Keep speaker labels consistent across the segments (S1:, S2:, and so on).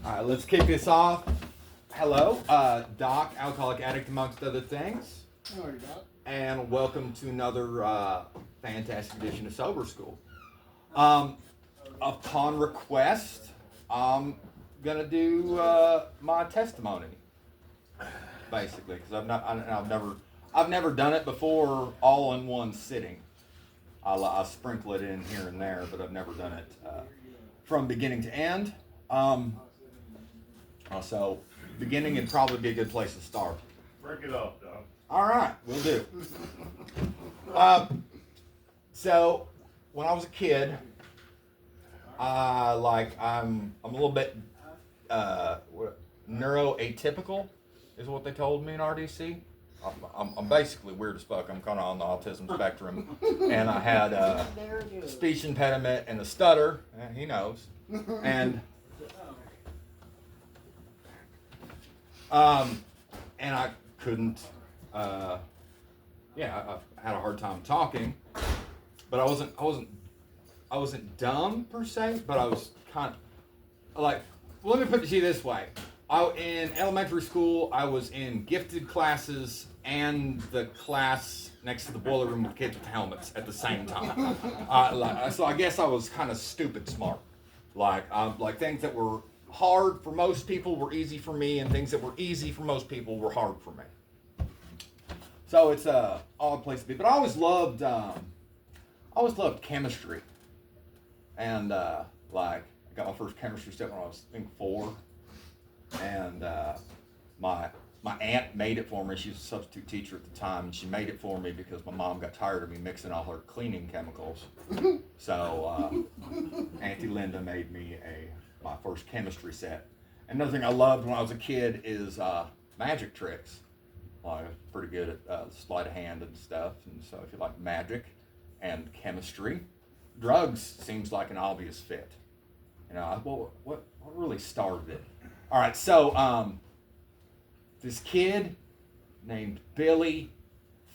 S1: All right, let's kick this off. Hello, Doc, alcoholic addict amongst other things,
S2: How are you, Doc?
S1: and welcome to another fantastic edition of Sober School. Upon request, I'm gonna do my testimony, basically, because I've never done it before, all in one sitting. I sprinkle it in here and there, but I've never done it from beginning to end. So beginning would probably be a good place to start.
S3: Break it off, Doc.
S1: All right, we'll do. So when I was a kid, I'm a little bit neuroatypical, is what they told me in RDC. I'm basically weird as fuck. I'm kind of on the autism spectrum, and I had a speech impediment and a stutter. He knows, and I couldn't. I had a hard time talking, but I wasn't dumb per se, but I was kind of like. Well, let me put it to you this way: in elementary school, I was in gifted classes and the class next to the boiler room with kids with helmets at the same time. So I guess I was kind of stupid smart. Like things that were hard for most people were easy for me, and things that were easy for most people were hard for me. So it's a odd place to be. But I always loved chemistry, and I got my first chemistry set when I was, I think, 4, and my aunt made it for me. She was a substitute teacher at the time, and she made it for me because my mom got tired of me mixing all her cleaning chemicals. So Auntie Linda made me my first chemistry set. Another thing I loved when I was a kid is magic tricks. I was pretty good at sleight of hand and stuff, and so if you like magic and chemistry, drugs seems like an obvious fit. You know, what really started it? All right, so this kid named Billy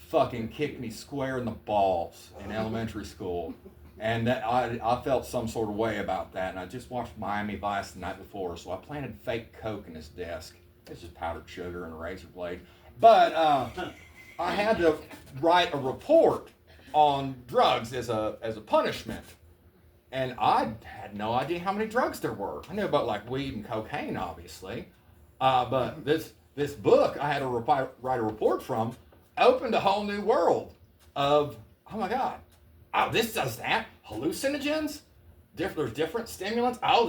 S1: fucking kicked me square in the balls in elementary school, and that I felt some sort of way about that. And I just watched Miami Vice the night before, so I planted fake Coke in his desk. It's just powdered sugar and a razor blade. But I had to write a report on drugs as a punishment. And I had no idea how many drugs there were. I knew about like weed and cocaine, obviously. But this book I had to write a report from opened a whole new world of, oh my God, oh, this does that. Hallucinogens? There's different stimulants. Oh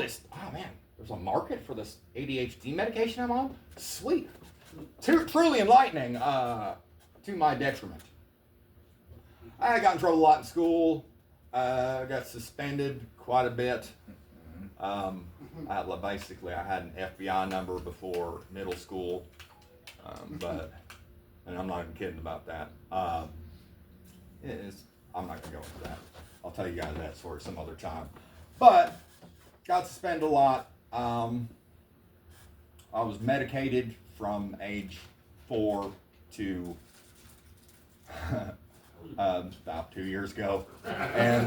S1: man, there's a market for this ADHD medication I'm on? Sweet. Truly enlightening, to my detriment. I got in trouble a lot in school. Got suspended quite a bit. I had an FBI number before middle school, and I'm not even kidding about that. I'm not gonna go into that. I'll tell you guys that story some other time. But got suspended a lot. I was medicated from age 4 to about 2 years ago, and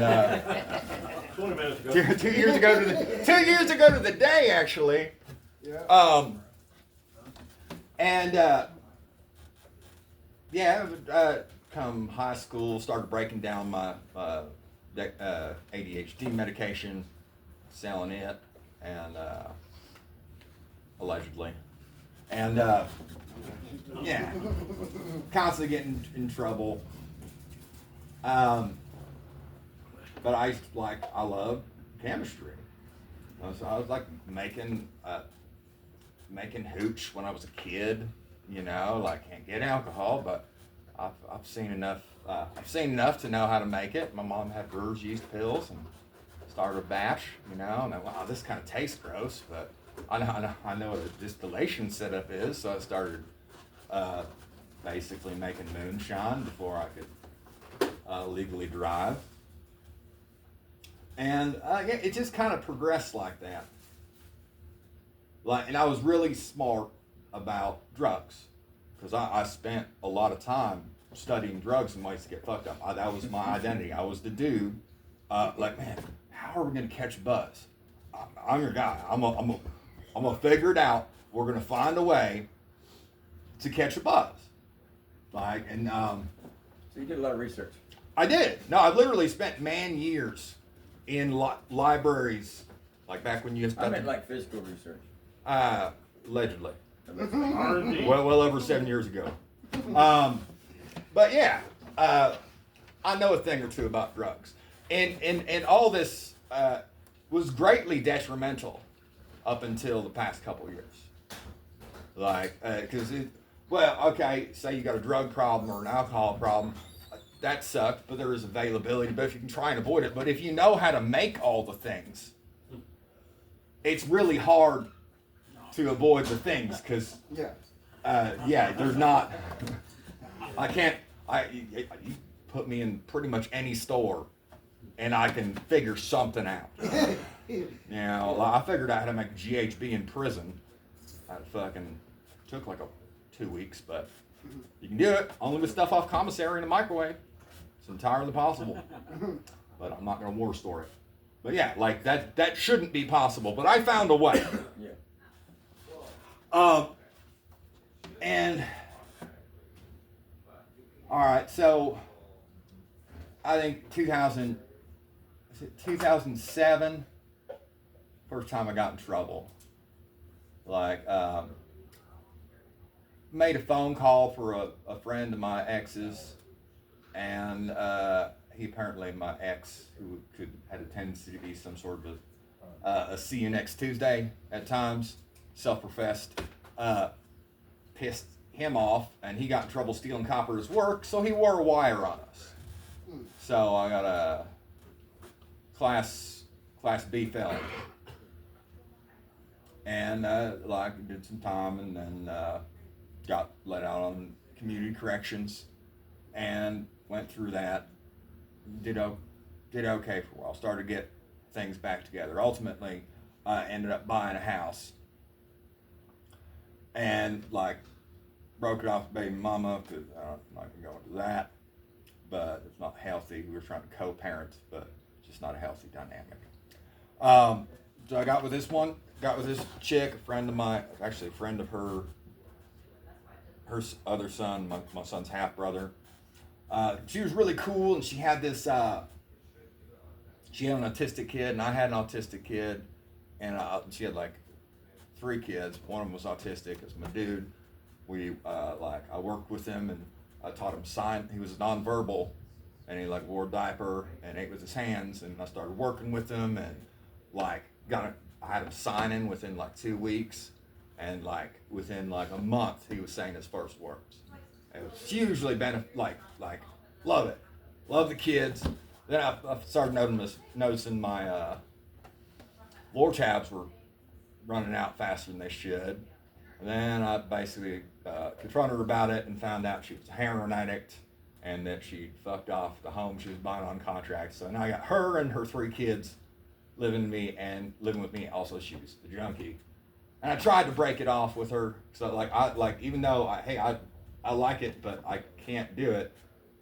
S3: 20 minutes ago.
S1: 2 years ago to the day, actually.
S2: Yeah.
S1: Come high school, started breaking down my ADHD medication, selling it, and allegedly, and constantly getting in trouble. But I love chemistry. So I was like making hooch when I was a kid. You know, like can't get alcohol, but I've seen enough. I've seen enough to know how to make it. My mom had brewer's yeast pills and started a batch. You know, and wow, this kind of tastes gross, but I know what a distillation setup is. So I started basically making moonshine before I could legally drive. And it just kind of progressed like that. And I was really smart about drugs because I spent a lot of time studying drugs and ways to get fucked up. That was my identity. I was the dude. Man, how are we gonna catch buzz? I'm your guy. I'm a I'm gonna figure it out. We're gonna find a way to catch a buzz. Like, and
S4: So you did a lot of research.
S1: I did. No, I literally spent years in libraries, like back when you used to.
S4: I meant like physical research.
S1: Allegedly.
S3: R&D.
S1: Well over 7 years ago. But yeah, I know a thing or two about drugs, and all this was greatly detrimental up until the past couple years. Like, because okay, say you got a drug problem or an alcohol problem, that sucks, but there is availability. But if you can try and avoid it, but if you know how to make all the things, it's really hard to avoid the things because there's not. I can't. You put me in pretty much any store, and I can figure something out. I figured out how to make GHB in prison. I fucking took like 2 weeks, but you can do it. Only with stuff off commissary in a microwave. It's entirely possible. But I'm not gonna war store it. But yeah, like that shouldn't be possible. But I found a way.
S4: Yeah.
S1: And all right, so I think 2007, first time I got in trouble. Like, made a phone call for a friend of my ex's, and he apparently, my ex, who had a tendency to be some sort of a see you next Tuesday at times, self-professed, pissed him off, and he got in trouble stealing copper at his work, so he wore a wire on us. So I got a class B felony, and did some time, and then got let out on community corrections, and went through that. Did okay for a while. Started to get things back together. Ultimately, ended up buying a house, and broke it off with baby mama because I'm not gonna go into that. But it's not healthy. We were trying to co-parent, but it's just not a healthy dynamic. So I got with this chick, a friend of mine, actually a friend of her other son, my son's half brother. She was really cool, and she had this. She had an autistic kid, and I had an autistic kid, and she had 3 kids. One of them was autistic. It's my dude. I worked with him, and I taught him sign. He was nonverbal, and he wore a diaper and ate with his hands. And I started working with him, and I had him signing within 2 weeks, and within a month he was saying his first words. It was hugely love it, love the kids. Then I started noticing my floor tabs were running out faster than they should. And then I basically confronted her about it and found out she was a heroin addict and that she fucked off the home she was buying on contract. So now I got her and her 3 kids living with me. Also, she was a junkie. And I tried to break it off with her. So even though I like it, but I can't do it.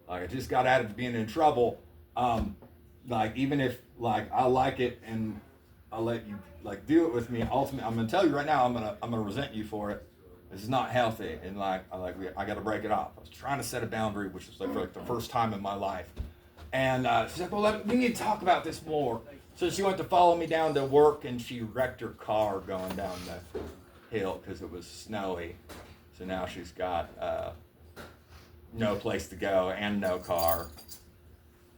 S1: I just got out of being in trouble. Even if I like it and I'll let you do it with me. Ultimately, I'm gonna tell you right now, I'm gonna resent you for it. This is not healthy, and I got to break it off. I was trying to set a boundary, which was for the first time in my life. And she's like, well, we need to talk about this more. So she went to follow me down to work, and she wrecked her car going down the hill because it was snowy. So now she's got no place to go and no car.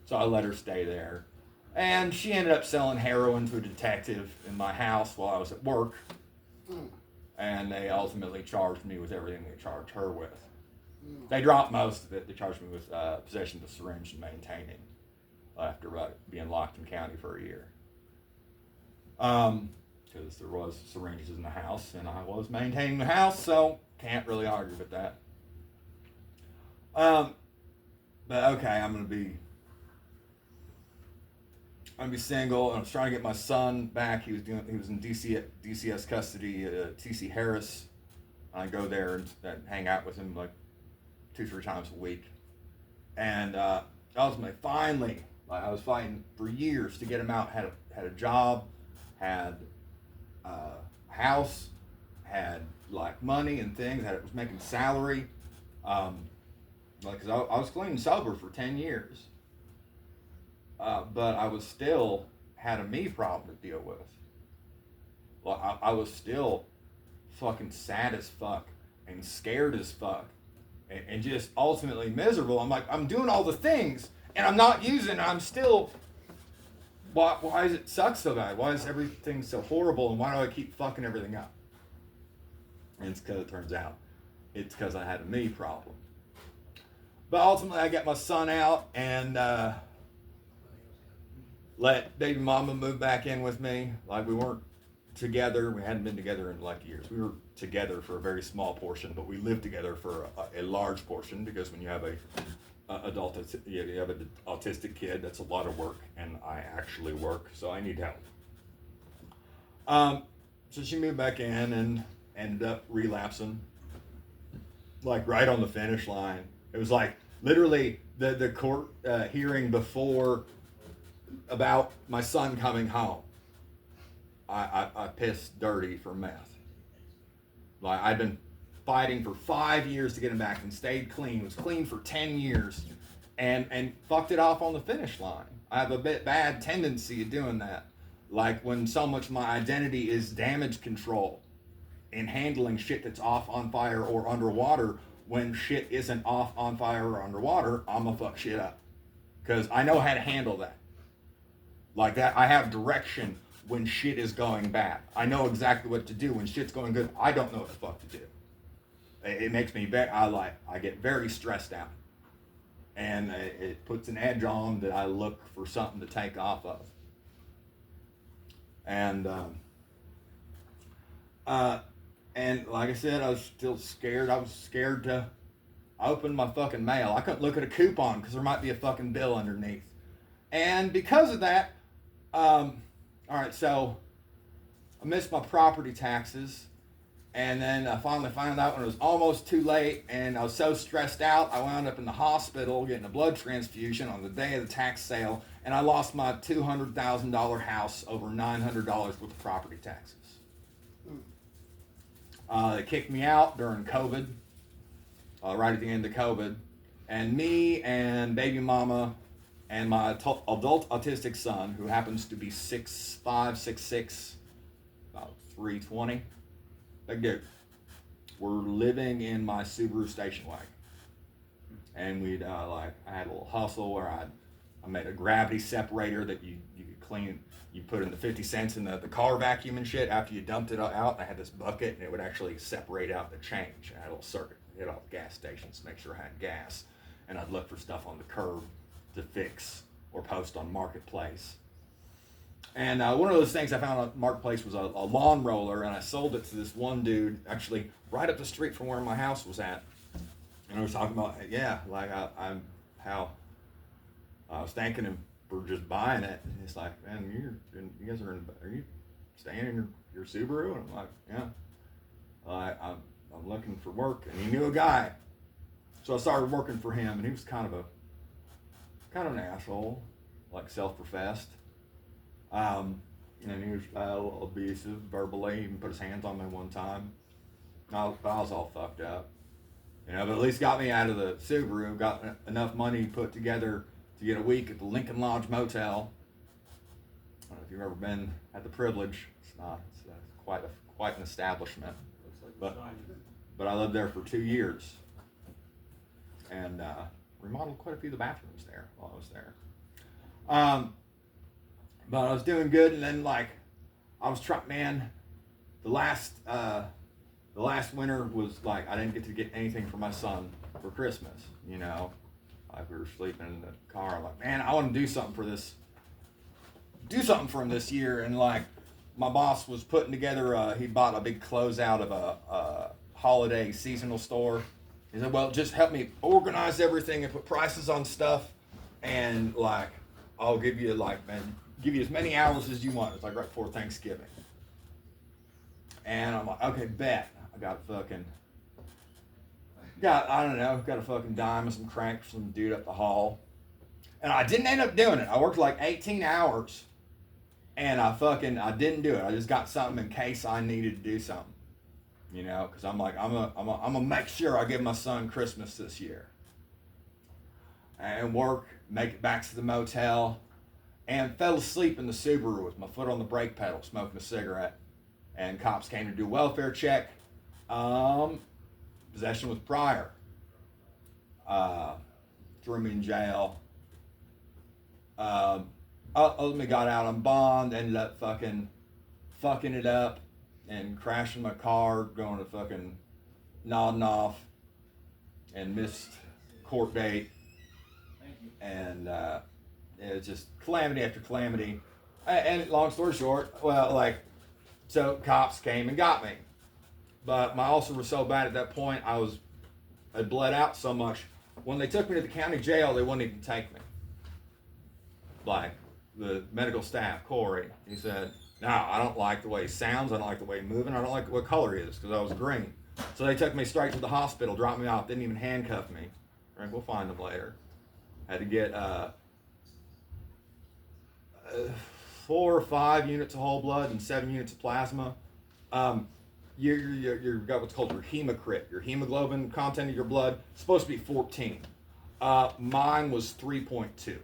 S1: So I let her stay there. And she ended up selling heroin to a detective in my house while I was at work. And they ultimately charged me with everything they charged her with. They dropped most of it. They charged me with possession of the syringe and maintaining after being locked in county for a year. Because there was syringes in the house and I was maintaining the house, so can't really argue with that. But okay, I'm gonna be single, and I was trying to get my son back. He was in DCS custody at TC Harris. I go there and hang out with him 2-3 times a week. And ultimately, finally, I was fighting for years to get him out. Had a job, had house, had like money and things, was making salary. Like, cause I was clean and sober for 10 years. But I was still had a me problem to deal with. Well, I was still fucking sad as fuck and scared as fuck and just ultimately miserable. I'm like, I'm doing all the things and I'm not using it. I'm still, why does it suck so bad? Why is everything so horrible and why do I keep fucking everything up? And it's because it turns out it's because I had a me problem. But ultimately I got my son out and let baby mama move back in with me. Like, we weren't together. We hadn't been together in like years. We were together for a very small portion, but we lived together for a large portion, because when you have you have an autistic kid, that's a lot of work, and I actually work, so I need help. So she moved back in and ended up relapsing, like right on the finish line. It was like literally the court hearing before about my son coming home. I pissed dirty for meth. Like, I'd been fighting for 5 years to get him back and stayed clean. Was clean for 10 years and fucked it off on the finish line. I have a bit bad tendency of doing that. Like, when so much of my identity is damage control and handling shit that's off, on fire, or underwater. When shit isn't off, on fire, or underwater, I'm gonna fuck shit up. Because I know how to handle that. Like that, I have direction when shit is going bad. I know exactly what to do. When shit's going good, I don't know what the fuck to do. It makes me I get very stressed out. And it puts an edge on that I look for something to take off of. And like I said, I was still scared. I was scared to open my fucking mail. I couldn't look at a coupon because there might be a fucking bill underneath. And because of that, all right, so I missed my property taxes, and then I finally found out when it was almost too late, and I was so stressed out, I wound up in the hospital getting a blood transfusion on the day of the tax sale, and I lost my $200,000 house over $900 worth of property taxes. They kicked me out during COVID, right at the end of COVID, and me and baby mama and my adult autistic son, who happens to be 6'5", 6'6", about 320, big dude, we're living in my Subaru station wagon. And we'd I had a little hustle where I made a gravity separator that you could clean. You put in the 50 cents in the car vacuum and shit after you dumped it out. I had this bucket and it would actually separate out the change. I had a little circuit, hit all the gas stations, make sure I had gas. And I'd look for stuff on the curb to fix or post on Marketplace. And one of those things I found on Marketplace was a lawn roller, and I sold it to this one dude, actually right up the street from where my house was at. And I was talking about, I was thanking him for just buying it. And he's like, man, you guys are you staying in your Subaru? And I'm like, yeah. I'm looking for work, and he knew a guy. So I started working for him, and he was kind of an asshole, like self-professed. And he was a little abusive verbally. He even put his hands on me one time. I was all fucked up. But at least got me out of the Subaru, got enough money put together to get a week at the Lincoln Lodge Motel. I don't know if you've ever been at the Privilege. It's quite an establishment. But I lived there for 2 years. And remodeled quite a few of the bathrooms there while I was there. But I was doing good, and then I was trying, man, the last winter was like, I didn't get to get anything for my son for Christmas, we were sleeping in the car. I'm like, man, I want to do something for him this year. And my boss was putting together, he bought a big closeout of a holiday seasonal store. He said, well, just help me organize everything and put prices on stuff. And I'll give you give you as many hours as you want. It's right before Thanksgiving. And I'm like, okay, bet. I got a fucking dime and some crank for some dude up the hall. And I didn't end up doing it. I worked 18 hours. And I didn't do it. I just got something in case I needed to do something, you know, because I'm like, I'm gonna make sure I give my son Christmas this year. And work, make it back to the motel, and fell asleep in the Subaru with my foot on the brake pedal, smoking a cigarette. And cops came to do a welfare check. Possession with prior. Threw me in jail. Ultimately got out on bond, ended up fucking it up and crashing my car, going to fucking nodding off, and missed court date. And it was just calamity after calamity. And long story short, so cops came and got me. But my ulcer was so bad at that point, I bled out so much. When they took me to the county jail, they wouldn't even take me. Like, the medical staff, Corey, he said, no, I don't like the way he sounds, I don't like the way he's moving, I don't like what color he is, because I was green. So they took me straight to the hospital, dropped me off, didn't even handcuff me. Right, we'll find them later. Had to get 4 or 5 units of whole blood and 7 units of plasma. You've got what's called your hematocrit, your hemoglobin content of your blood, supposed to be 14. Mine was 3.2.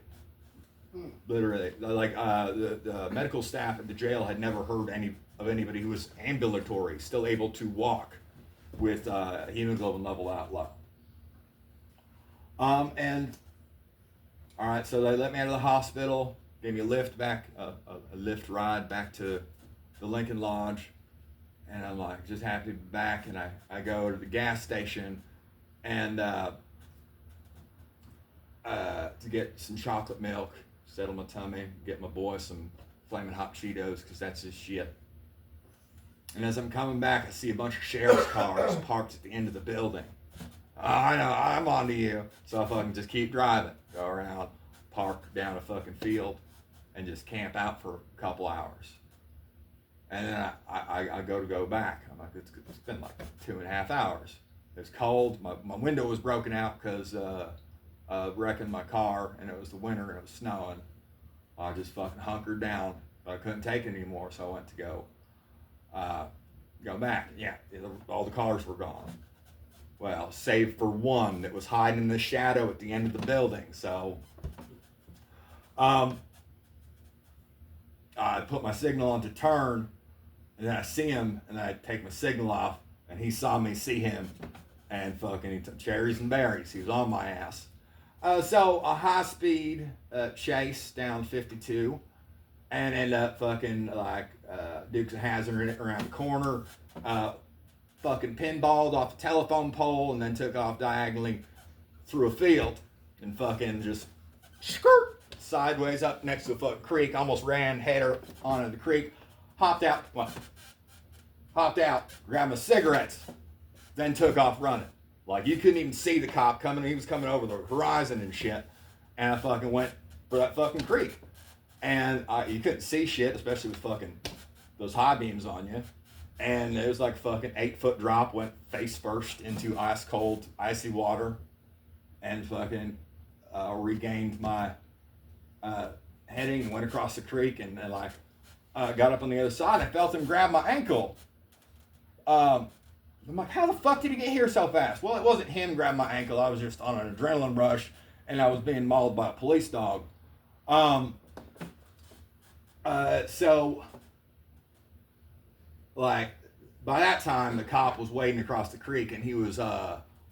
S1: Literally, like the medical staff at the jail had never heard of anybody who was ambulatory, still able to walk with hemoglobin level out low. And all right, so they let me out of the hospital, gave me a lift back, a lift ride back to the Lincoln Lodge, and I'm like just happy to be back. And I go to the gas station and to get some chocolate milk, settle my tummy, get my boy some Flamin' Hot Cheetos because that's his shit. And as I'm coming back, I see a bunch of sheriff's cars parked at the end of the building. I know, I'm on to you. So I fucking just keep driving, go around, park down a fucking field, and just camp out for a couple hours. And then I go back. I'm like, it's been like 2.5 hours. It's cold. My window was broken out because wrecking my car, and it was the winter and it was snowing. I just fucking hunkered down, but I couldn't take it anymore, so I went to go back. Yeah, all the cars were gone. Well, save for one that was hiding in the shadow at the end of the building. So I put my signal on to turn, and then I see him, and I take my signal off, and he saw me see him, and fucking he took cherries and berries. He was on my ass. So a high-speed chase down 52, and ended up fucking like Dukes of Hazzard around the corner, fucking pinballed off a telephone pole, and then took off diagonally through a field, and fucking just skirt sideways up next to a fucking creek. Almost ran header onto the creek, hopped out, grabbed my cigarettes, then took off running. Like, you couldn't even see the cop coming. He was coming over the horizon and shit. And I fucking went for that fucking creek. And you couldn't see shit, especially with fucking those high beams on you. And it was like a fucking 8-foot drop, went face first into ice cold, icy water. And fucking regained my heading and went across the creek and got up on the other side. And I felt him grab my ankle. I'm like, how the fuck did he get here so fast? Well, it wasn't him grabbing my ankle. I was just on an adrenaline rush, and I was being mauled by a police dog. So, like, by that time, the cop was wading across the creek, and he was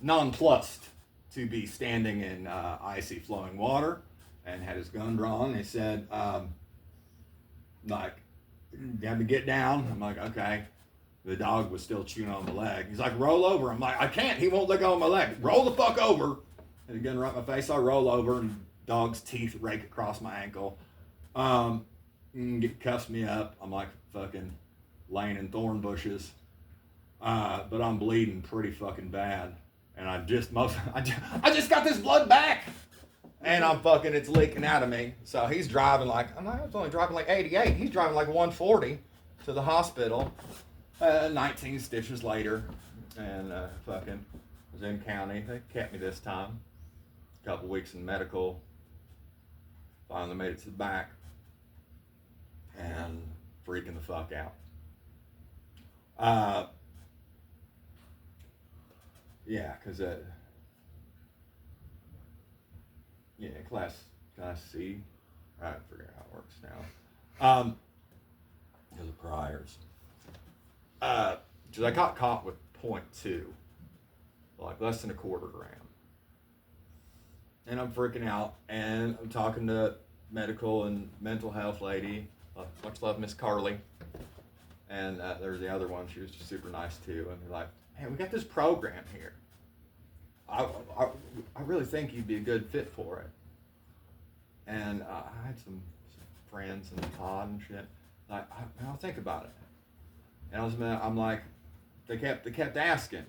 S1: nonplussed to be standing in icy flowing water, and had his gun drawn. He said, like, you have to get down. I'm like, okay. The dog was still chewing on my leg. He's like, roll over. I'm like, I can't. He won't let go of my leg. Roll the fuck over. And the gun right in my face. I roll over, and dog's teeth rake across my ankle. Cuffs me up. I'm like fucking laying in thorn bushes. But I'm bleeding pretty fucking bad. And I just got this blood back. And it's leaking out of me. So he's driving I was only driving like 88. He's driving like 140 to the hospital. 19 stitches later, and was in county. They kept me this time. A couple weeks in medical. Finally made it to the back. and freaking the fuck out. Yeah, because class C. I forget how it works now. Because of priors. Because I got caught with 0.2, like less than a quarter gram. And I'm freaking out, and I'm talking to medical and mental health lady. Much love, Miss Carly. And there's the other one. She was just super nice too. And they're like, "Man, we got this program here. I really think you'd be a good fit for it." And I had some friends in the pod and shit. Like, I'll think about it. And I'm like, they kept asking.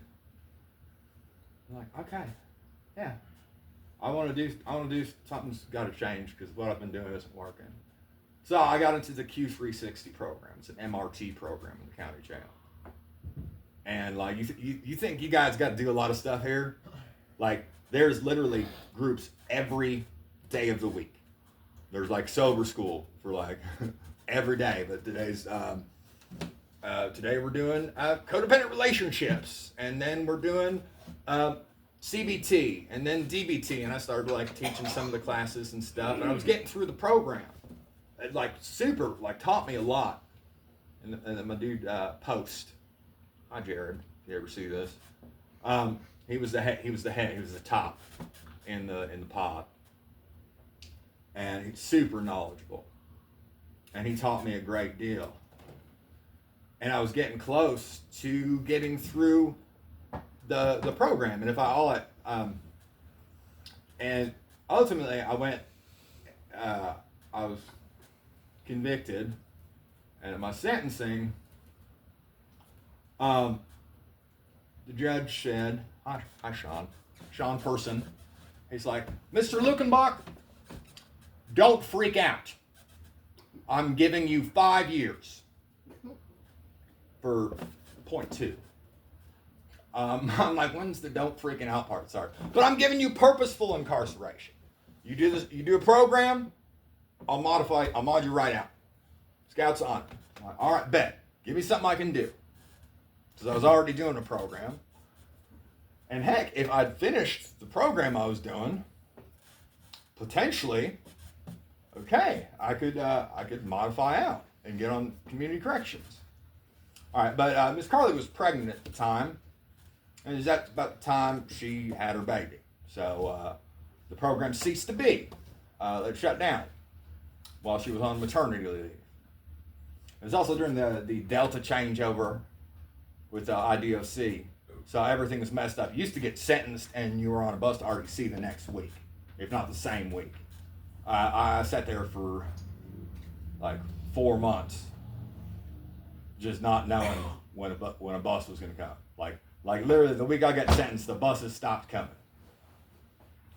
S1: I'm like, okay, yeah. I want to do something's got to change because what I've been doing isn't working. So I got into the Q360 program. It's an MRT program in the county jail. And like you think you guys got to do a lot of stuff here? Like there's literally groups every day of the week. There's like sober school for like every day, but today we're doing codependent relationships, and then we're doing CBT, and then DBT, and I started like teaching some of the classes and stuff, and I was getting through the program. It like super like taught me a lot. And then my dude Post, hi Jared, if you ever see this, he was the top in the pod, and he's super knowledgeable, and he taught me a great deal. And I was getting close to getting through the program, and and ultimately I went. I was convicted, and at my sentencing, the judge said, "Hi, Sean Person." He's like, "Mr. Lukenbach, don't freak out. I'm giving you 5 years for 0.2. I'm like, when's the don't freaking out part? Sorry. But I'm giving you purposeful incarceration. You do this, you do a program, I'll mod you right out. Scouts on. I'm like, all right, bet. Give me something I can do. Because I was already doing a program. And heck, if I'd finished the program I was doing, potentially, okay, I could modify out and get on community corrections. All right, but Miss Carly was pregnant at the time, and it was at about the time she had her baby. So the program ceased to be. It shut down while she was on maternity leave. It was also during the Delta changeover with IDOC, so everything was messed up. You used to get sentenced and you were on a bus to RDC the next week, if not the same week. I sat there for like 4 months, just not knowing when a bus was going to come. Like literally the week I got sentenced, the buses stopped coming.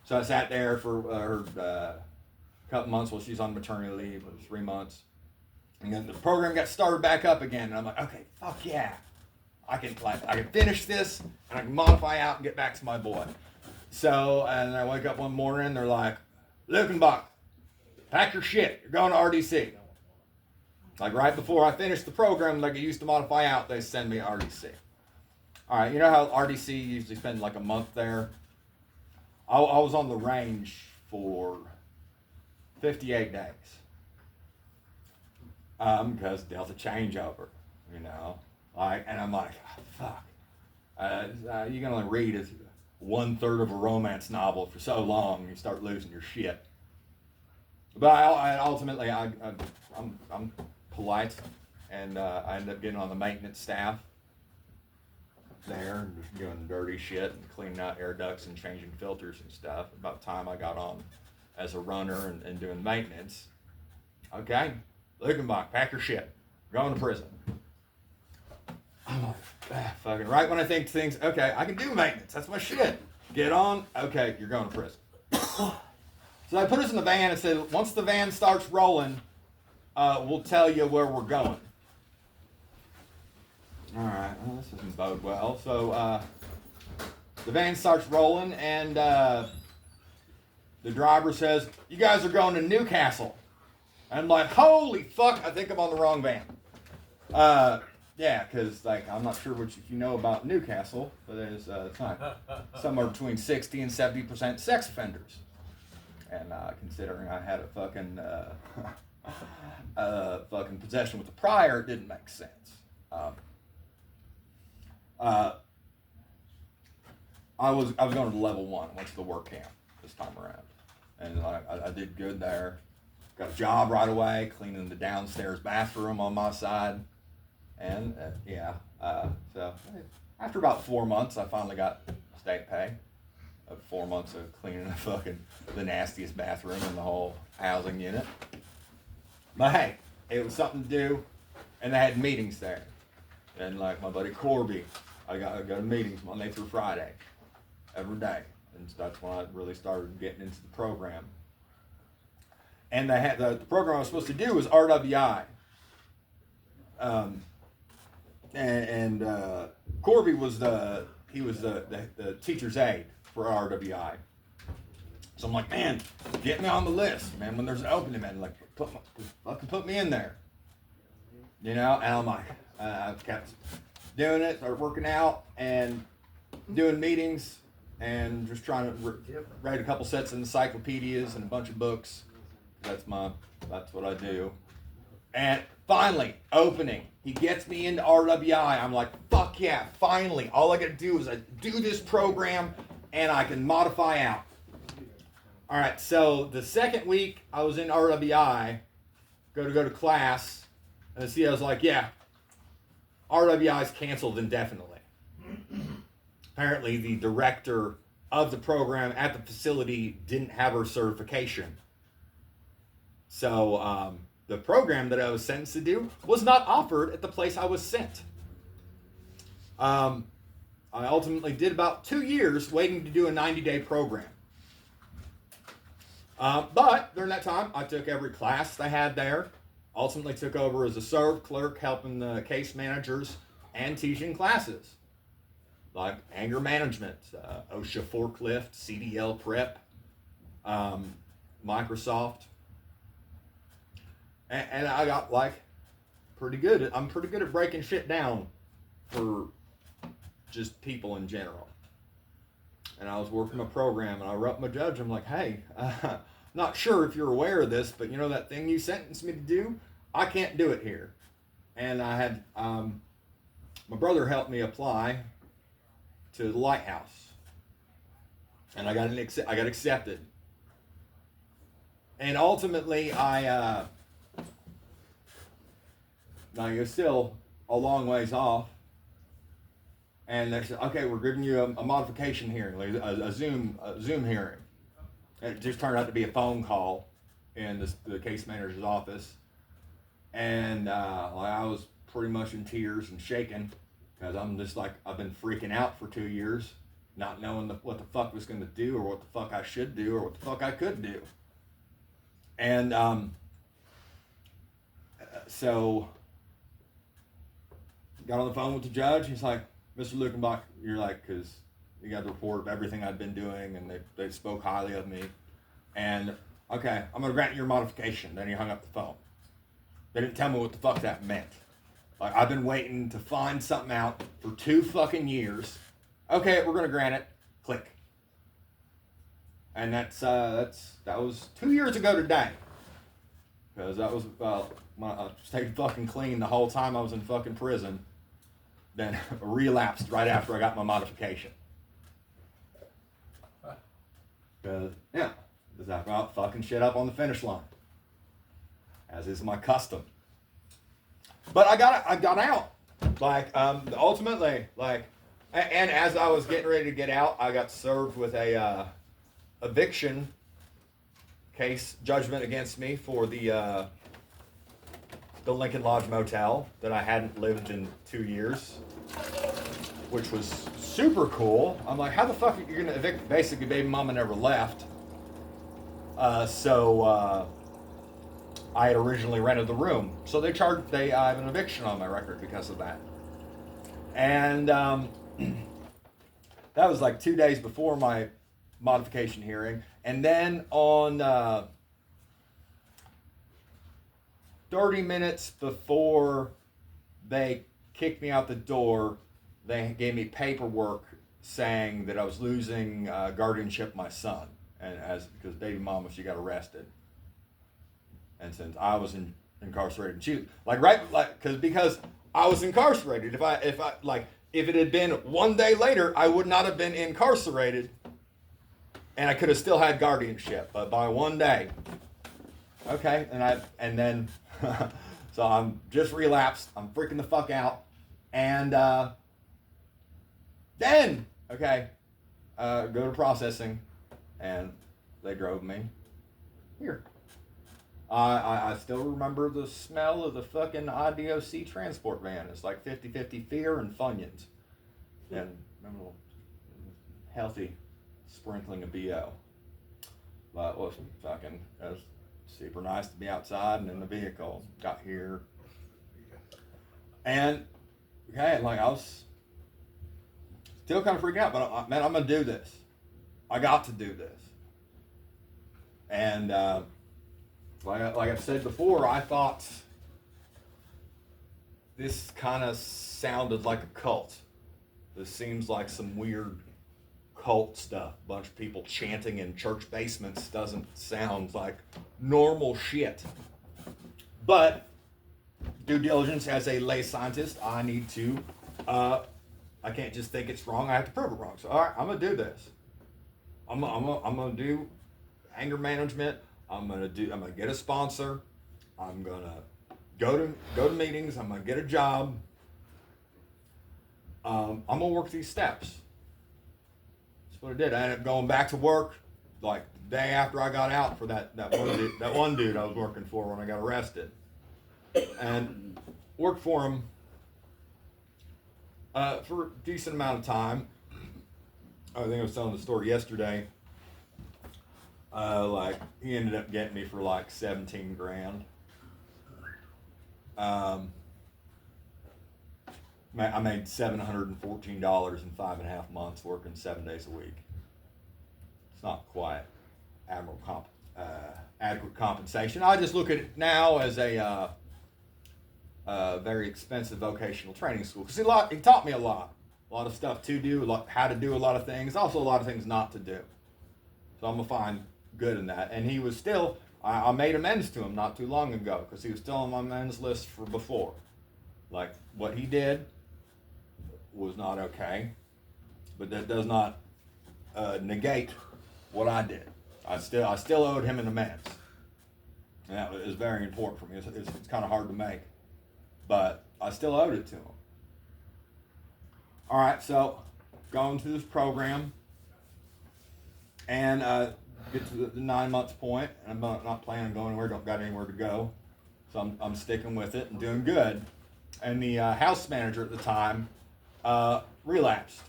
S1: So I sat there for a couple months while she's on maternity leave, 3 months. And then the program got started back up again, and I'm like, okay, fuck yeah. I can finish this, and I can modify out and get back to my boy. So, and I wake up one morning, and they're like, Lukenbach, pack your shit, you're going to RDC. Like right before I finished the program, like I used to modify out, they send me to RDC. All right, you know how RDC usually spend like a month there? I was on the range for 58 days. Because Delta changeover, you know. Like, and I'm like, oh, fuck. You can only read 1/3 of a romance novel for so long, you start losing your shit. But ultimately, I'm polite, and I ended up getting on the maintenance staff there, and just doing dirty shit and cleaning out air ducts and changing filters and stuff. About the time I got on as a runner and doing maintenance, okay, Lukenbach, pack your shit, going to prison. I'm like, fucking right when I think things, okay, I can do maintenance, that's my shit. Get on, okay, you're going to prison. So they put us in the van and said, once the van starts rolling, we'll tell you where we're going. All right, well, this doesn't bode well. So the van starts rolling, and the driver says, you guys are going to Newcastle. I'm like, holy fuck, I think I'm on the wrong van. Yeah, because like I'm not sure if you know about Newcastle, but it's like somewhere between 60 and 70% sex offenders. And considering I had a fucking possession with a prior, it didn't make sense. I was going to level 1, went to the work camp this time around, and I did good there. Got a job right away, cleaning the downstairs bathroom on my side, and so after about 4 months, I finally got state pay. 4 months of cleaning the nastiest bathroom in the whole housing unit. But hey, it was something to do, and they had meetings there. And like my buddy Corby, I go to meetings Monday through Friday, every day, and that's when I really started getting into the program. And they had the program I was supposed to do was RWI. Corby was the teacher's aide for RWI. So I'm like, man, get me on the list, man. When there's an opening, man, like put me in there, you know. And I'm like, I kept doing it, started working out and doing meetings and just trying to write a couple sets of encyclopedias and a bunch of books. That's what I do. And finally, opening. He gets me into RWI. I'm like, fuck yeah, finally. All I gotta do is I do this program and I can modify out. All right, so the second week I was in RWI, go to class, and the CEO was like, yeah, RWI is canceled indefinitely. Apparently the director of the program at the facility didn't have her certification. So the program that I was sentenced to do was not offered at the place I was sent. I ultimately did about 2 years waiting to do a 90-day program. But during that time, I took every class they had there. Ultimately took over as a serve clerk, helping the case managers and teaching classes. Like anger management, OSHA forklift, CDL prep, Microsoft. And I got like pretty good. I'm pretty good at breaking shit down for just people in general. And I was working a program, and I wrote my judge. I'm like, hey, not sure if you're aware of this, but you know that thing you sentenced me to do? I can't do it here. And I had my brother helped me apply to the Lighthouse, and I got accepted. And ultimately, I was still a long ways off. And they said, okay, we're giving you a modification hearing, like a Zoom hearing. And it just turned out to be a phone call in the case manager's office. And I was pretty much in tears and shaking because I'm just like, I've been freaking out for 2 years, not knowing what the fuck was going to do or what the fuck I should do or what the fuck I could do. And so got on the phone with the judge. He's like, Mr. Lukenbach, you're like, because you got the report of everything I'd been doing, and they spoke highly of me. And, okay, I'm going to grant your modification. Then he hung up the phone. They didn't tell me what the fuck that meant. Like, I've been waiting to find something out for 2 fucking years. Okay, we're going to grant it. Click. And that was 2 years ago today. Because that was when I stayed fucking clean the whole time I was in fucking prison. Then relapsed right after I got my modification. Because, yeah, because I got fucking shit up on the finish line. As is my custom. But I got out. Like, ultimately, like, and as I was getting ready to get out, I got served with a eviction case judgment against me for the Lincoln Lodge Motel that I hadn't lived in 2 years, which was super cool. I'm like, how the fuck are you gonna evict? Basically, baby mama never left. So I had originally rented the room, so I have an eviction on my record because of that. And that was like 2 days before my modification hearing, and then on 30 minutes before they kicked me out the door, they gave me paperwork saying that I was losing guardianship of my son, and because baby mama, she got arrested, and since I was incarcerated, and she because I was incarcerated. If it had been one day later, I would not have been incarcerated, and I could have still had guardianship. But by one day, okay, and then so I'm just relapsed. I'm freaking the fuck out, and then go to processing, and they drove me here. I still remember the smell of the fucking IDOC transport van. It's like 50-50 fear and Funyuns. And remember a healthy sprinkling of BO. But it was super nice to be outside and in the vehicle. Got here. And, I was still kind of freaking out, but man, I'm going to do this. I got to do this. And, like I've said before, I thought this kind of sounded like a cult. This seems like some weird cult stuff. A bunch of people chanting in church basements doesn't sound like normal shit. But due diligence as a lay scientist, I need to, I can't just think it's wrong, I have to prove it wrong. So, all right, I'm going to do this. I'm going to do anger management. I'm gonna get a sponsor. I'm gonna go to meetings. I'm gonna get a job. I'm gonna work these steps. That's what I did. I ended up going back to work like the day after I got out for that one dude I was working for when I got arrested, and worked for him for a decent amount of time. I think I was telling the story yesterday. He ended up getting me for like 17 grand. I made $714 in 5.5 months working 7 days a week. It's not quite adequate compensation. I just look at it now as a very expensive vocational training school. Because he taught me a lot of stuff to do, how to do a lot of things, also a lot of things not to do. So I'm gonna find good in that. And he was still, I made amends to him not too long ago because he was still on my amends list for before. Like what he did was not okay, but that does not negate what I did. I still owed him an amends, and that is very important for me. It's kind of hard to make, but I still owed it to him. All right, so going through this program, and get to the 9 months point, and I'm not planning on going anywhere. Don't got anywhere to go, so I'm sticking with it and doing good. And the house manager at the time relapsed,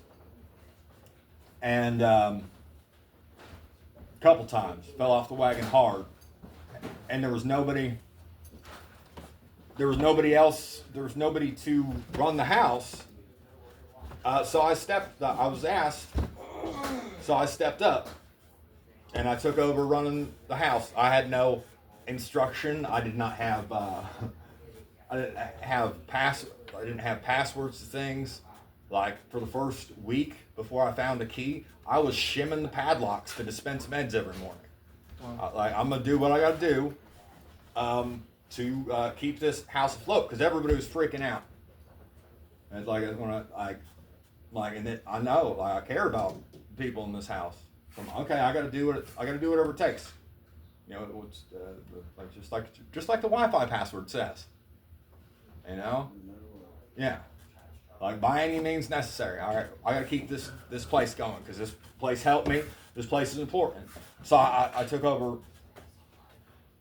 S1: and a couple times fell off the wagon hard, and there was nobody else. There was nobody to run the house. So I was asked. So I stepped up, and I took over running the house. I had no instruction. I did not have. I didn't have passwords to things. Like for the first week before I found the key, I was shimming the padlocks to dispense meds every morning. Wow. I'm gonna do what I gotta do to keep this house afloat because everybody was freaking out. And it's like when I know I care about people in this house. So I gotta do whatever it takes. You know, it's just like the Wi-Fi password says. You know, yeah. Like by any means necessary. All right, I gotta keep this place going because this place helped me. This place is important. So I took over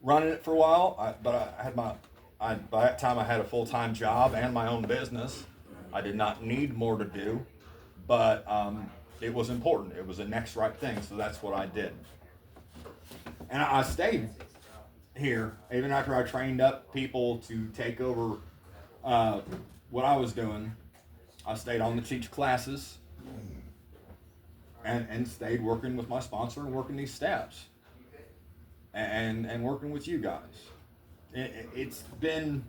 S1: running it for a while. But by that time I had a full-time job and my own business. I did not need more to do, but it was important. It was the next right thing. So that's what I did. And I stayed here even after I trained up people to take over what I was doing. I stayed on to teach classes and stayed working with my sponsor and working these steps and working with you guys. it's been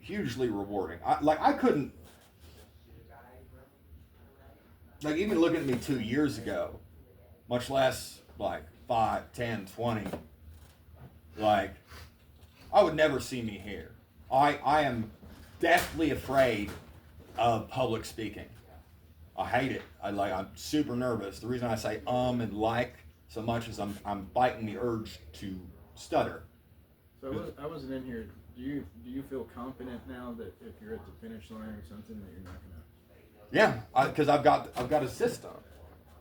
S1: hugely rewarding. I couldn't, like, even looking at me 2 years ago, much less like 5, 10, 20, like, I would never see me here. I am deathly afraid of public speaking. I hate it. I'm super nervous. The reason I say and like so much is I'm fighting the urge to stutter.
S2: So I wasn't in here. Do you feel confident now that if you're at the finish line or something that you're not gonna?
S1: Yeah, because I've got a system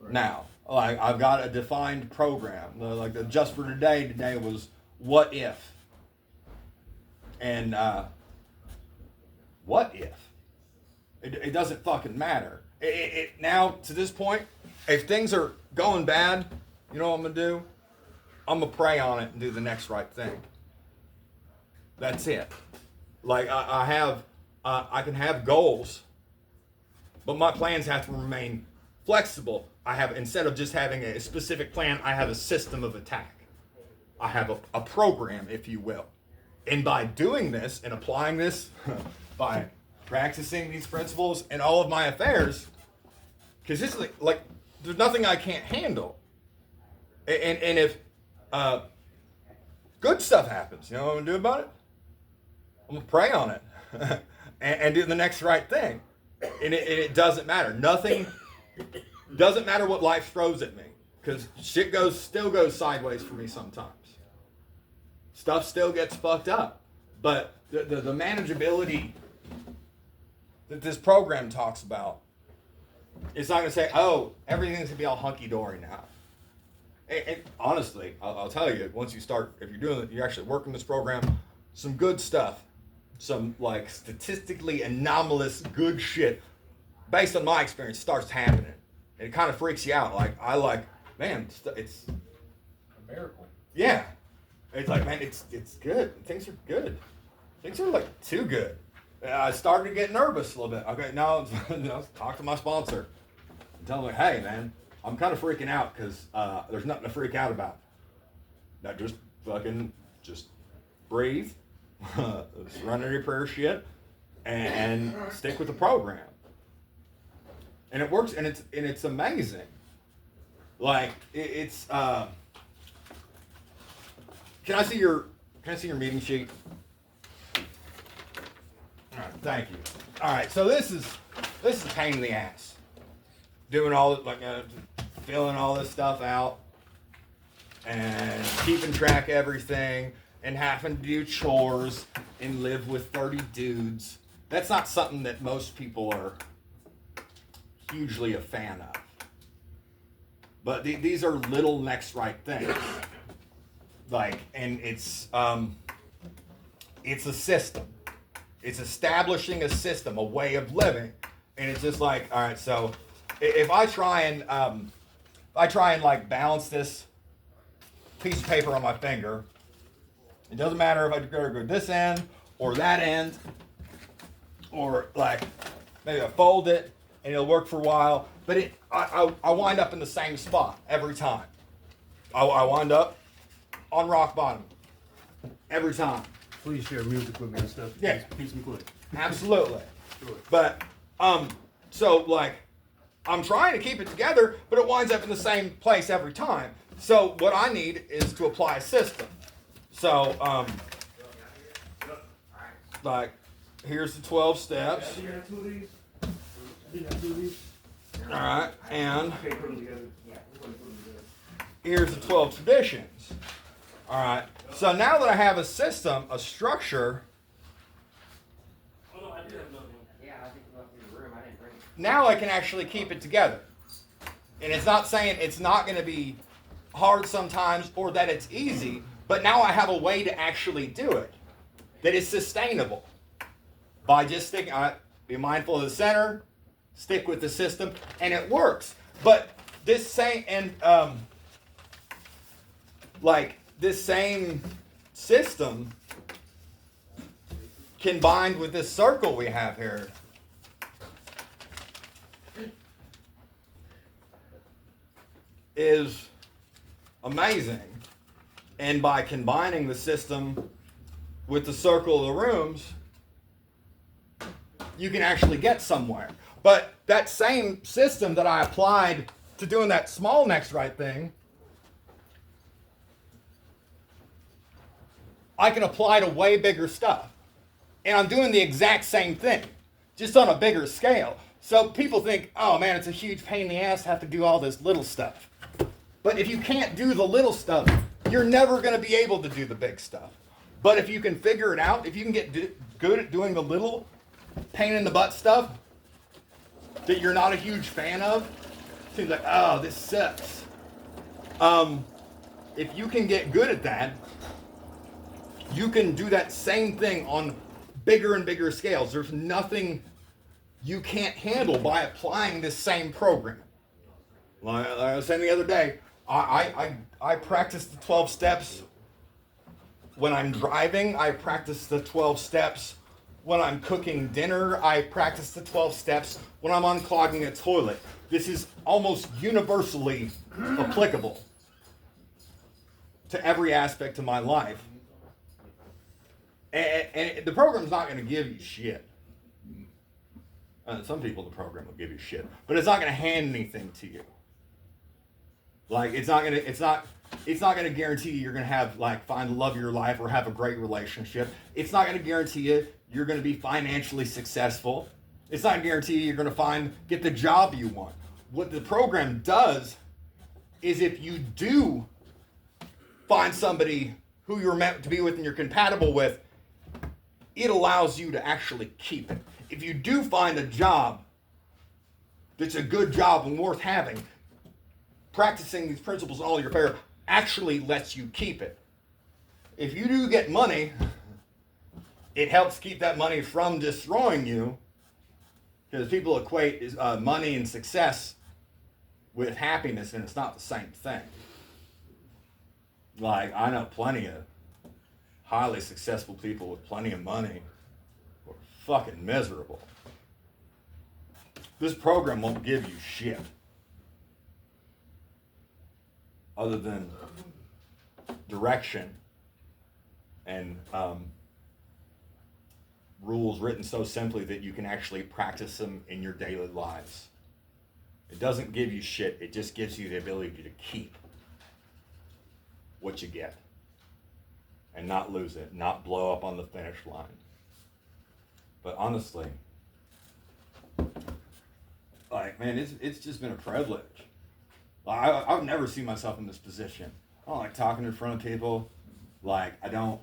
S1: now. Like, I've got a defined program. Like the just for today was what if, and what if? It doesn't fucking matter. It now to this point, if things are going bad, you know what I'm gonna do? I'm gonna pray on it and do the next right thing. That's it. Like, I can have goals, but my plans have to remain flexible. Instead of just having a specific plan, I have a system of attack. I have a program, if you will. And by doing this and applying this, by practicing these principles in all of my affairs, because this is like there's nothing I can't handle. And if good stuff happens, you know what I'm gonna do about it? I'm gonna pray on it and do the next right thing. And it doesn't matter. Nothing doesn't matter what life throws at me, because shit still goes sideways for me sometimes. Stuff still gets fucked up, but the manageability that this program talks about, it's not gonna say, oh, everything's gonna be all hunky dory now. And honestly, I'll tell you, once you start, if you're doing it, you're actually working this program, some good stuff, some like statistically anomalous good shit, based on my experience, starts happening. And it kind of freaks you out. Man, it's
S2: A miracle.
S1: yeah. It's like, man, it's good. Things are good. Things are like too good. I started to get nervous a little bit. Okay, now talk to my sponsor and tell them, hey, man, I'm kind of freaking out because there's nothing to freak out about. Now just breathe, surrender your prayer shit, and stick with the program. And it works, and it's amazing. Like it's. Can I see your meeting sheet? All right, thank you. All right, so this is a pain in the ass. Doing all filling all this stuff out and keeping track of everything and having to do chores and live with 30 dudes. That's not something that most people are hugely a fan of. But these are little next right things. And it's a system. It's establishing a system, a way of living. And it's just like, all right, so if I try and like balance this piece of paper on my finger, it doesn't matter if I go this end or that end, or like maybe I fold it and it'll work for a while, but I wind up in the same spot every time. I wind up on rock bottom every time.
S5: Please share music with me and stuff.
S1: Yeah.
S5: Peace and quick.
S1: Absolutely.
S5: Sure.
S1: But so like I'm trying to keep it together, but it winds up in the same place every time. So what I need is to apply a system. So like here's the 12 steps. All right, and here's the 12 traditions. All right. So now that I have a system, a structure, now I can actually keep it together. And it's not saying it's not going to be hard sometimes or that it's easy, but now I have a way to actually do it that is sustainable. By just sticking, be mindful of the center, stick with the system, and it works. But this same system combined with this circle we have here is amazing. And by combining the system with the circle of the rooms, you can actually get somewhere. But that same system that I applied to doing that small next right thing, I can apply to way bigger stuff. And I'm doing the exact same thing, just on a bigger scale. So people think, oh man, it's a huge pain in the ass to have to do all this little stuff. But if you can't do the little stuff, you're never going to be able to do the big stuff. But if you can figure it out, if you can get good at doing the little pain in the butt stuff that you're not a huge fan of, seems like, oh, this sucks. If you can get good at that, you can do that same thing on bigger and bigger scales. There's nothing you can't handle by applying this same program. Like I was saying the other day, I practice the 12 steps when I'm driving. I practice the 12 steps when I'm cooking dinner. I practice the 12 steps when I'm unclogging a toilet. This is almost universally applicable to every aspect of my life. And the program's not going to give you shit. Some people the program will give you shit, but it's not going to hand anything to you. Like it's not going to guarantee you're going to have find the love of your life or have a great relationship. It's not going to guarantee you're going to be financially successful. It's not going to guarantee you're going to get the job you want. What the program does is if you do find somebody who you're meant to be with and you're compatible with, it allows you to actually keep it. If you do find a job that's a good job and worth having, practicing these principles in all your affairs actually lets you keep it. If you do get money, it helps keep that money from destroying you, because people equate money and success with happiness, and it's not the same thing. Like, I know plenty of highly successful people with plenty of money who are fucking miserable. This program won't give you shit other than direction and rules written so simply that you can actually practice them in your daily lives. It doesn't give you shit, it just gives you the ability to keep what you get and not lose it, not blow up on the finish line. But honestly, man, it's just been a privilege. I would never see myself in this position. I don't like talking in front of people. I don't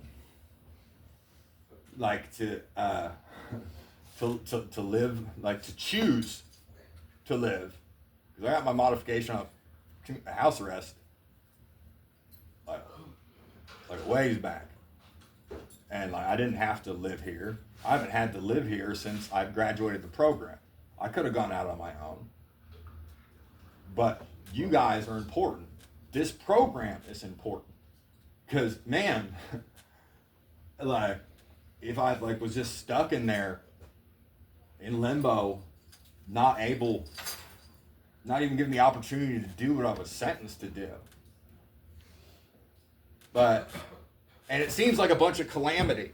S1: like to live, to choose to live. Because I got my modification of house arrest like ways back. And I didn't have to live here. I haven't had to live here since I graduated the program. I could have gone out on my own. But you guys are important. This program is important. Because, man, if I was just stuck in there in limbo, not even given the opportunity to do what I was sentenced to do. And it seems like a bunch of calamity.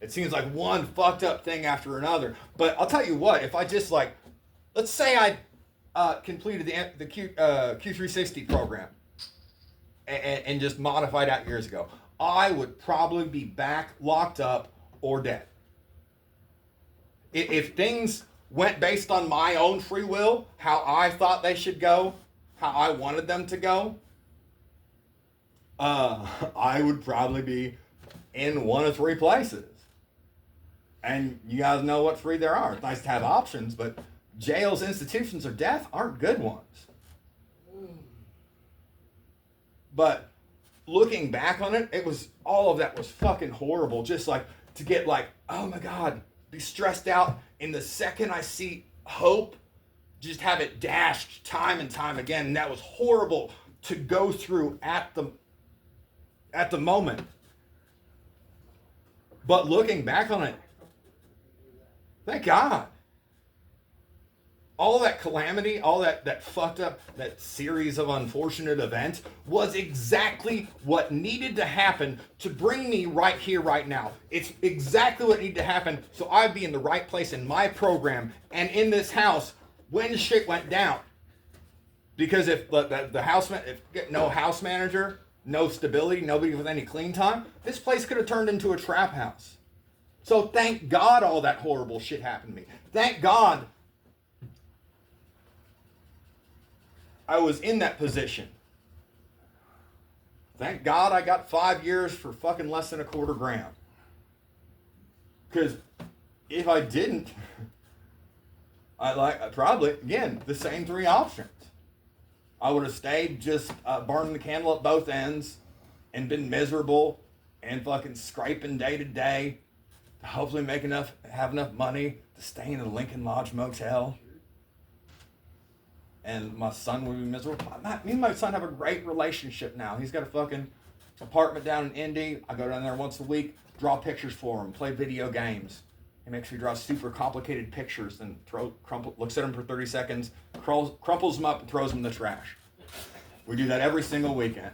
S1: It seems like one fucked up thing after another. But I'll tell you what, if I just let's say I completed the Q360 program and just modified out years ago, I would probably be back locked up or dead. If things went based on my own free will, how I thought they should go, how I wanted them to go, I would probably be in one of three places. And you guys know what three there are. It's nice to have options, but jails, institutions, or death aren't good ones. But looking back on it, all of that was fucking horrible. Just to get oh my God, be stressed out. And the second I see hope, just have it dashed time and time again. And that was horrible to go through at the moment. But looking back on it, thank God. all that calamity, all that fucked up, that series of unfortunate events was exactly what needed to happen to bring me right here, right now. It's exactly what needed to happen so I'd be in the right place in my program and in this house when shit went down. Because if the house, if no house manager, no stability, nobody with any clean time, this place could have turned into a trap house. So thank God all that horrible shit happened to me. Thank God I was in that position. Thank God I got 5 years for fucking less than $250,000. Because if I didn't, I probably, again, the same three options. I would have stayed just burning the candle at both ends and been miserable and fucking scraping day to day to hopefully have enough money to stay in the Lincoln Lodge Motel. And my son would be miserable. Me and my son have a great relationship now. He's got a fucking apartment down in Indy. I go down there once a week, draw pictures for him, play video games. He makes me draw super complicated pictures and looks at them for 30 seconds, crumples them up and throws them in the trash. We do that every single weekend.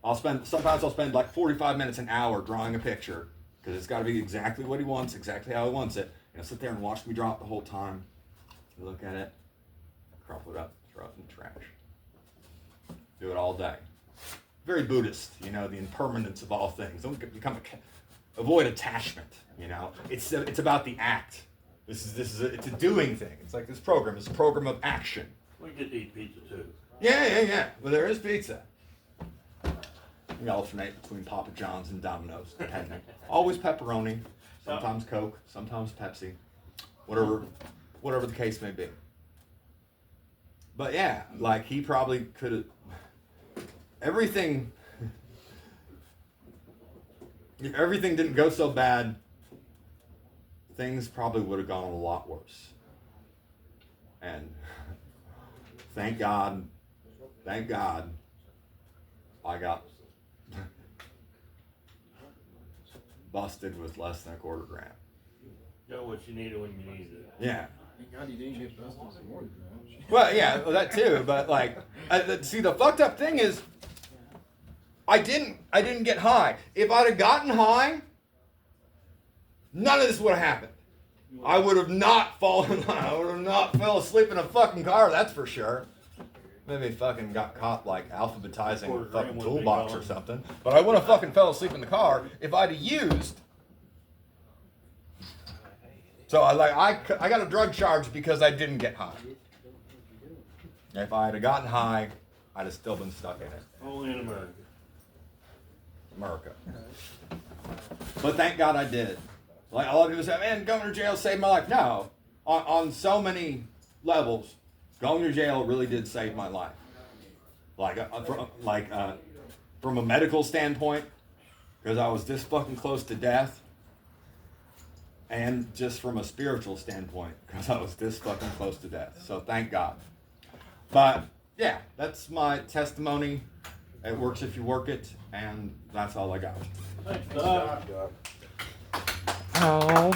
S1: Sometimes I'll spend like 45 minutes, an hour drawing a picture because it's got to be exactly what he wants, exactly how he wants it. And I'll sit there and watch me draw it the whole time. Look at it, crumple it up, throw it in the trash. Do it all day. Very Buddhist, the impermanence of all things. Don't avoid attachment. It's about the act. It's a doing thing. It's like this program is a program of action.
S3: We get to eat pizza too.
S1: Yeah. Well, there is pizza. We alternate between Papa John's and Domino's, depending. Always pepperoni, sometimes Coke, sometimes Pepsi, whatever the case may be. But yeah, like he probably could have everything didn't go so bad. Things probably would have gone a lot worse. And thank God, I got busted with less than $250,000.
S3: Got what you needed when you needed it.
S1: Yeah.
S2: Thank God you didn't get busted with more than that.
S1: Well, yeah, that too. But like, see, the fucked up thing is, I didn't get high. If I'd have gotten high, none of this would have happened. I would have not fallen. I would have not fell asleep in a fucking car. That's for sure. Maybe fucking got caught like alphabetizing a fucking toolbox or something. But I wouldn't have fucking fell asleep in the car if I'd have used. So I got a drug charge because I didn't get high. If I had gotten high, I'd have still been stuck in it.
S3: Only in America.
S1: America. But thank God I did. Like a lot of people say, man, going to jail saved my life. No. On so many levels, going to jail really did save my life. From a medical standpoint, because I was this fucking close to death. And just from a spiritual standpoint, because I was this fucking close to death. So thank God. But yeah, that's my testimony. It works if you work it, and that's all I got.
S3: Thanks, Doc.
S1: Oh.